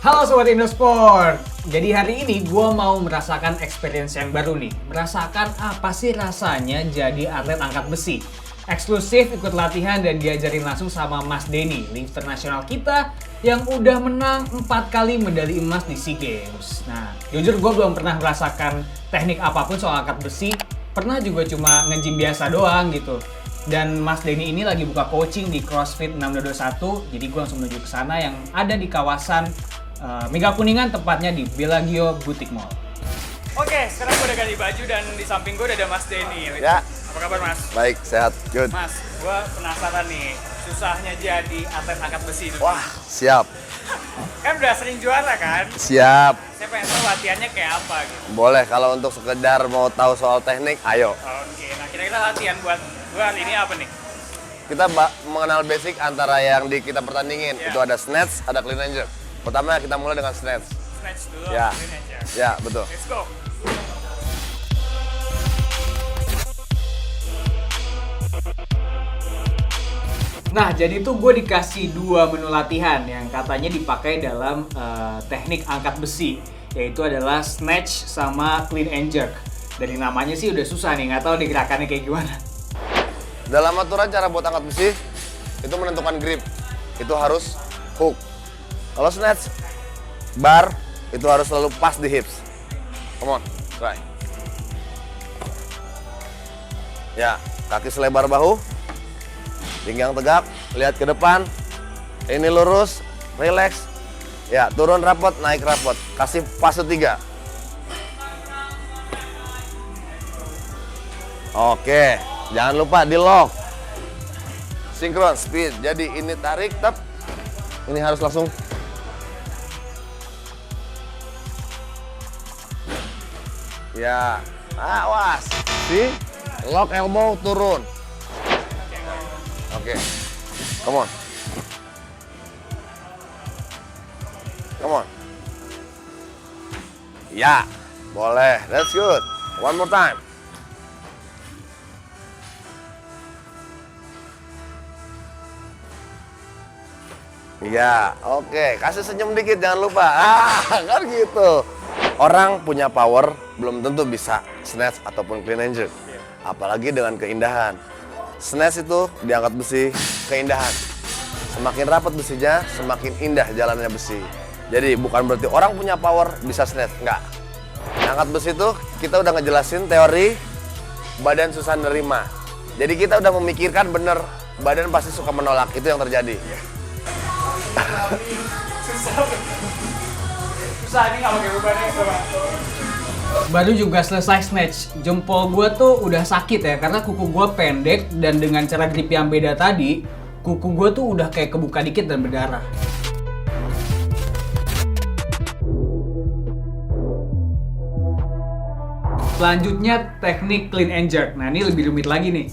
Halo Sobat Indosport. Jadi hari ini gue mau merasakan experience yang baru nih. Merasakan apa sih rasanya jadi atlet angkat besi. Eksklusif ikut latihan dan diajarin langsung sama Mas Denny, lifter nasional kita yang udah menang 4 kali medali emas di SEA Games. Nah, jujur gue belum pernah merasakan teknik apapun soal angkat besi. Pernah juga cuma nge-gym biasa doang gitu. Dan Mas Denny ini lagi buka coaching di CrossFit 6221, jadi gue langsung menuju ke sana yang ada di kawasan Mega Kuningan, tepatnya di Bellagio Boutique Mall. Oke, sekarang gue udah ganti baju dan di samping gue udah ada Mas Denny. Ya. Apa kabar Mas? Baik, sehat, good. Mas, gue penasaran nih, susahnya jadi atlet angkat besi itu. Wah, siap. Kan udah sering juara kan? Siap. Saya pengen tahu latihannya kayak apa gitu. Boleh, kalau untuk sekedar mau tahu soal teknik, ayo. Oke, nah kira-kira latihan buat gue hari ini apa nih? Kita mengenal basic antara yang kita pertandingin. Yeah. Itu ada snatch, ada clean and jerk. Pertama kita mulai dengan snatch. Snatch dulu, Ya. clean and jerk. Ya, betul. Let's go! Nah, jadi tuh gue dikasih 2 menu latihan yang katanya dipakai dalam teknik angkat besi, yaitu adalah snatch sama clean and jerk. Dari namanya sih udah susah nih, nggak tahu nih gerakannya kayak gimana. Dalam aturan cara buat angkat besi, itu menentukan grip. Itu harus hook. Kalau snatch, bar, itu harus selalu pas di hips. Come on, try. Ya, kaki selebar bahu. Pinggang tegak, lihat ke depan. Ini lurus, relax. Ya, turun rapot, naik rapot. Kasih fase 3. Oke, jangan lupa di lock. Sinkron, speed. Jadi ini tarik, tap. Ini harus langsung. Ya, awas. See? Lock elbow, turun. Oke, come on. Come on. Ya, boleh. That's good. One more time. Ya, oke. Kasih senyum dikit, jangan lupa. Kan gitu. Orang punya power belum tentu bisa snatch ataupun clean and jerk. Apalagi dengan keindahan. Snatch itu diangkat besi, keindahan. Semakin rapat besinya, semakin indah jalannya besi. Jadi bukan berarti orang punya power bisa snatch, enggak. Angkat besi itu kita udah ngejelasin teori badan susah nerima. Jadi kita udah memikirkan bener badan pasti suka menolak, itu yang terjadi. Susah nih kalau kayak bebannya coba. Baru juga selesai snatch, jempol gue tuh udah sakit ya karena kuku gue pendek dan dengan cara grip yang beda tadi, kuku gue tuh udah kayak kebuka dikit dan berdarah. Selanjutnya teknik clean and jerk. Nah ini lebih rumit lagi nih.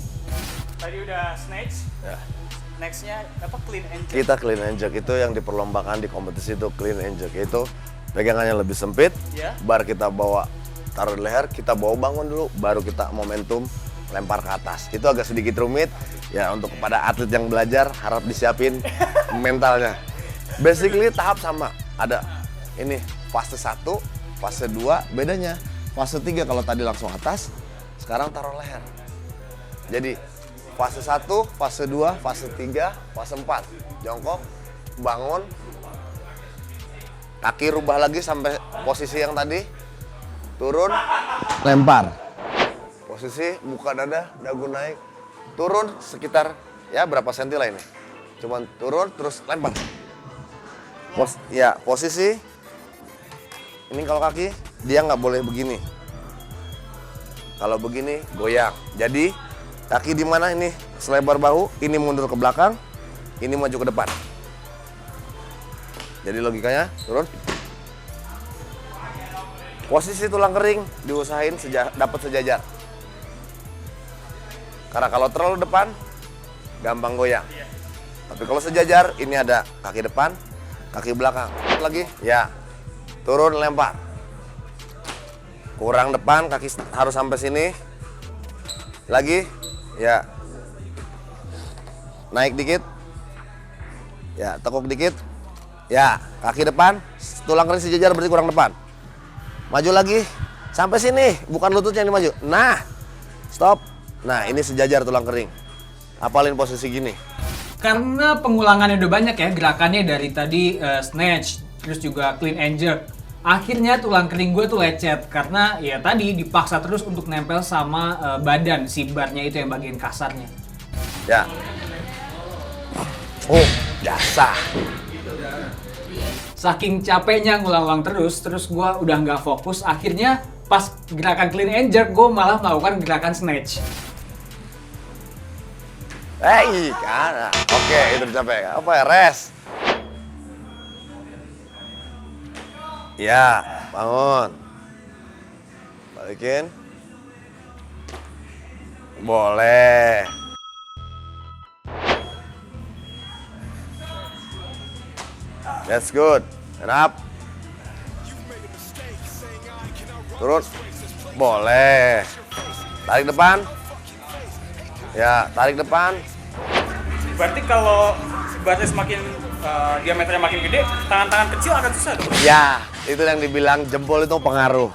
Tadi udah snatch, Ya. nextnya apa clean and jerk? Kita clean and jerk itu yang diperlombakan di kompetisi itu clean and jerk. Itu pegangannya lebih sempit, Ya. bar kita bawa taruh di leher, kita bawa bangun dulu, baru kita momentum lempar ke atas. Itu agak sedikit rumit, ya untuk kepada atlet yang belajar harap disiapin mentalnya. Basically tahap sama, ada ini fase 1, fase 2, bedanya fase 3 kalau tadi langsung atas, sekarang taruh leher. Jadi fase 1, fase 2, fase 3, fase 4, jongkok, bangun, kaki rubah lagi sampai posisi yang tadi, turun, lempar. Posisi buka dada, dagu naik, turun sekitar ya berapa senti lah ini. Cuman turun terus lempar. Posisi ini kalau kaki dia nggak boleh begini. Kalau begini goyang. Jadi kaki di mana ini selebar bahu, ini mundur ke belakang, ini maju ke depan. Jadi logikanya turun. Posisi tulang kering diusahain dapat sejajar. Karena kalau terlalu depan gampang goyang. Tapi kalau sejajar ini ada kaki depan, kaki belakang. Lagi, ya. Turun lempar. Kurang depan, kaki harus sampai sini. Lagi, ya. Naik dikit. Ya, tekuk dikit. Ya, kaki depan, tulang kering sejajar berarti kurang depan. Maju lagi, sampai sini, bukan lututnya yang dimaju. Nah, stop. Nah, ini sejajar tulang kering. Apalin posisi gini. Karena pengulangannya udah banyak ya, gerakannya dari tadi snatch, terus juga clean and jerk. Akhirnya tulang kering gue tuh lecet, karena ya tadi dipaksa terus untuk nempel sama badan, si barnya itu yang bagian kasarnya. Ya. Oh, jasa. Saking capeknya ngulang-ulang terus gue udah nggak fokus, akhirnya pas gerakan clean and jerk gue malah melakukan gerakan snatch. Kan. Oke, itu capek. Apa ya? Rest. Ya, bangun. Balikin. Boleh. That's good. And up. Turun. Boleh. Tarik depan. Ya, tarik depan. Berarti kalau barnya semakin diameternya makin gede, tangan-tangan kecil akan susah dong? Ya, itu yang dibilang jempol itu pengaruh.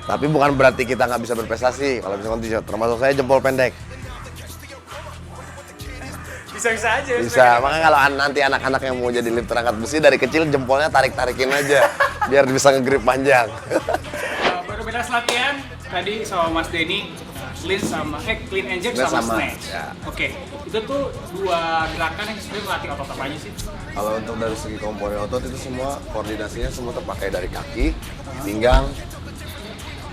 Tapi bukan berarti kita nggak bisa berprestasi. Kalau misalkan termasuk saya jempol pendek. Bisa-bisa aja. Bisa, makanya kalau nanti anak-anak yang mau jadi lifter angkat besi dari kecil jempolnya tarik-tarikin aja. Biar bisa nge-grip panjang. Baru beres latihan, tadi sama Mas Denny, clean and jerk sama snatch. Ya. Oke, itu tuh dua gerakan yang sebenarnya melatih otot apa aja sih? Kalau untuk dari segi komponen otot itu semua koordinasinya semua terpakai dari kaki, pinggang,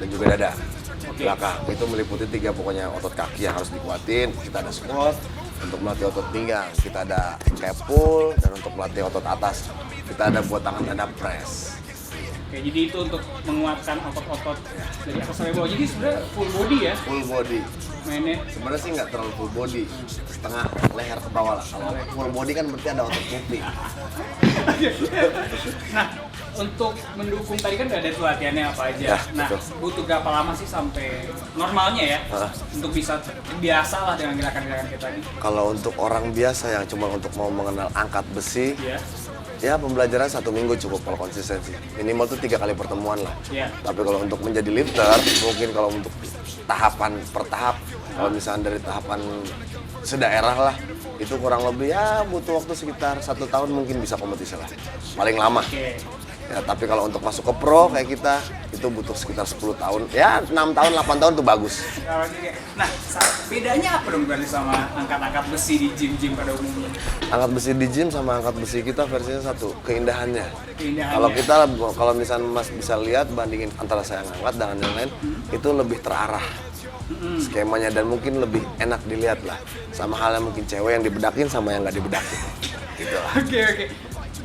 dan juga dada. Belakang itu meliputi 3 pokoknya otot kaki yang harus dikuatin. Kita ada squat untuk melatih otot pinggang, kita ada calf pull, dan untuk melatih otot atas kita ada buat tangan dada press. Oke, jadi itu untuk menguatkan otot-otot dari atas sampai bawah. Jadi sebenarnya full body ya Full body. mainnya. Sebenarnya sih nggak terlalu full body, setengah leher ke bawah lah. Kalau full body kan berarti ada otot kuping. Nah, untuk mendukung tadi kan udah ada tuh latihannya apa aja. Ya, Nah, betul. butuh berapa lama sih sampai normalnya ya? Untuk bisa biasa lah dengan gerakan-gerakan kayak tadi. Kalau untuk orang biasa yang cuma untuk mau mengenal angkat besi, Iya. ya pembelajaran 1 minggu cukup kalau konsistensi. Minimal tuh 3 kali pertemuan lah. Iya. Tapi kalau untuk menjadi lifter, mungkin kalau untuk tahapan per tahap, kalau misalnya dari tahapan sedaerah lah, itu kurang lebih ya butuh waktu sekitar 1 tahun mungkin bisa kompetisi lah. Paling lama. Oke. Ya, tapi kalau untuk masuk ke pro kayak kita, itu butuh sekitar 10 tahun. Ya 6 tahun, 8 tahun tuh bagus. Nah, bedanya apa dong berarti sama angkat-angkat besi di gym-gym pada umumnya? Angkat besi di gym sama angkat besi kita versinya satu, keindahannya. Keindahannya. Kalau kita, kalau misalnya Mas bisa lihat bandingin antara saya ngangkat dengan yang lain, itu lebih terarah skemanya dan mungkin lebih enak dilihat lah. Sama halnya mungkin cewek yang dibedakin sama yang nggak dibedakin. Gitu lah. Oke.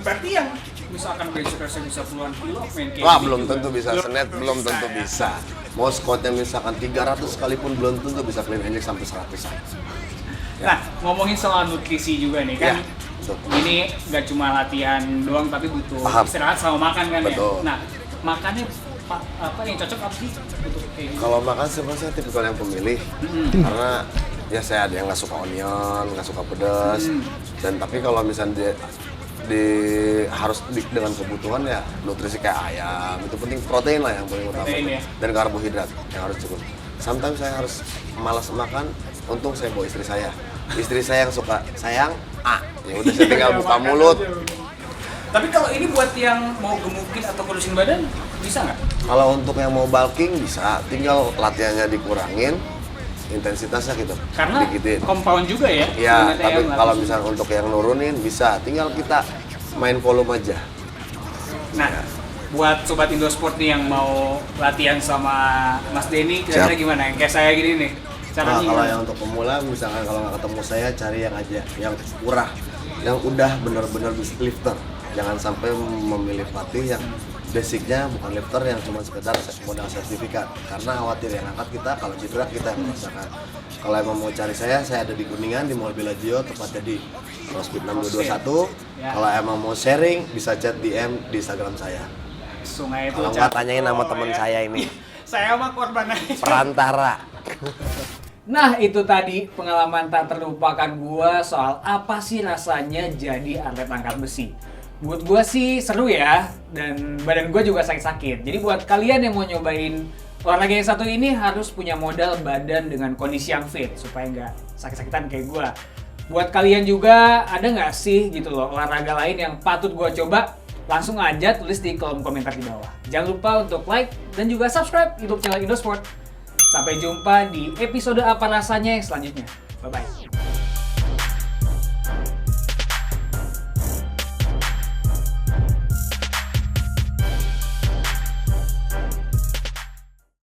Berarti yang misalkan bench press bisa puluhan kilo main kayak Wah, gini belum juga. tentu bisa snatch, belum tentu ya. bisa. Mau squatnya misalkan 300 sekalipun belum tentu bisa clean and jerk sampai 100. Nah, ngomongin soal nutrisi juga nih kan. Ya, betul. Ini nggak cuma latihan doang tapi butuh Paham. istirahat sama makan kan Betul. ya. Nah, makannya apa yang cocok apa sih untuk kayak gitu? Kalau makan sebenarnya saya tipikal yang pemilih, karena ya saya ada yang nggak suka onion, nggak suka pedas, dan tapi kalau misalnya dengan kebutuhan ya nutrisi kayak ayam itu penting, protein lah yang paling utama, Protein ya. dan karbohidrat yang harus cukup. Sometimes saya harus malas makan, untung saya bawa istri saya yang suka sayang, ya udah saya tinggal buka Makan mulut. aja udah. Tapi kalau ini buat yang mau gemukin atau kurusin badan bisa nggak? Kalau untuk yang mau bulking bisa, tinggal latihannya dikurangin, intensitasnya gitu, Karena dikitin. compound juga ya. Ya, sebenarnya tapi yang kalau latih. misalnya untuk yang nurunin bisa, tinggal kita main volume aja. Nah, buat sobat Indosport nih yang mau latihan sama Mas Denny, kira-kira Siap. gimana? Yang kayak saya gini nih. Nah, Caranya kalau gimana? yang untuk pemula, misalkan kalau nggak ketemu saya, cari yang aja, yang murah, yang udah benar-benar bisa lifter. Jangan sampai memilih pelatih yang basicnya bukan lifter yang cuma sekedar modal sertifikat. Karena khawatir yang angkat kita, kalau cedera kita yang merasakan. Kalau emang mau cari saya ada di Kuningan, di Mall Bellagio, tepatnya di CrossFit 6221. Ya. Kalau emang mau sharing, bisa chat DM di Instagram saya. Sungai itu Kalau nggak tanyain nama teman saya ini, Saya mah korban aja. perantara. Nah, itu tadi pengalaman tak terlupakan gua soal apa sih rasanya jadi atlet angkat besi. Buat gue sih seru ya, dan badan gue juga sakit-sakit. Jadi buat kalian yang mau nyobain olahraga yang satu ini harus punya modal badan dengan kondisi yang fit supaya nggak sakit-sakitan kayak gue. Buat kalian juga ada nggak sih gitu loh olahraga lain yang patut gue coba? Langsung aja tulis di kolom komentar di bawah. Jangan lupa untuk like dan juga subscribe YouTube channel Indosport. Sampai jumpa di episode apa rasanya yang selanjutnya. Bye-bye.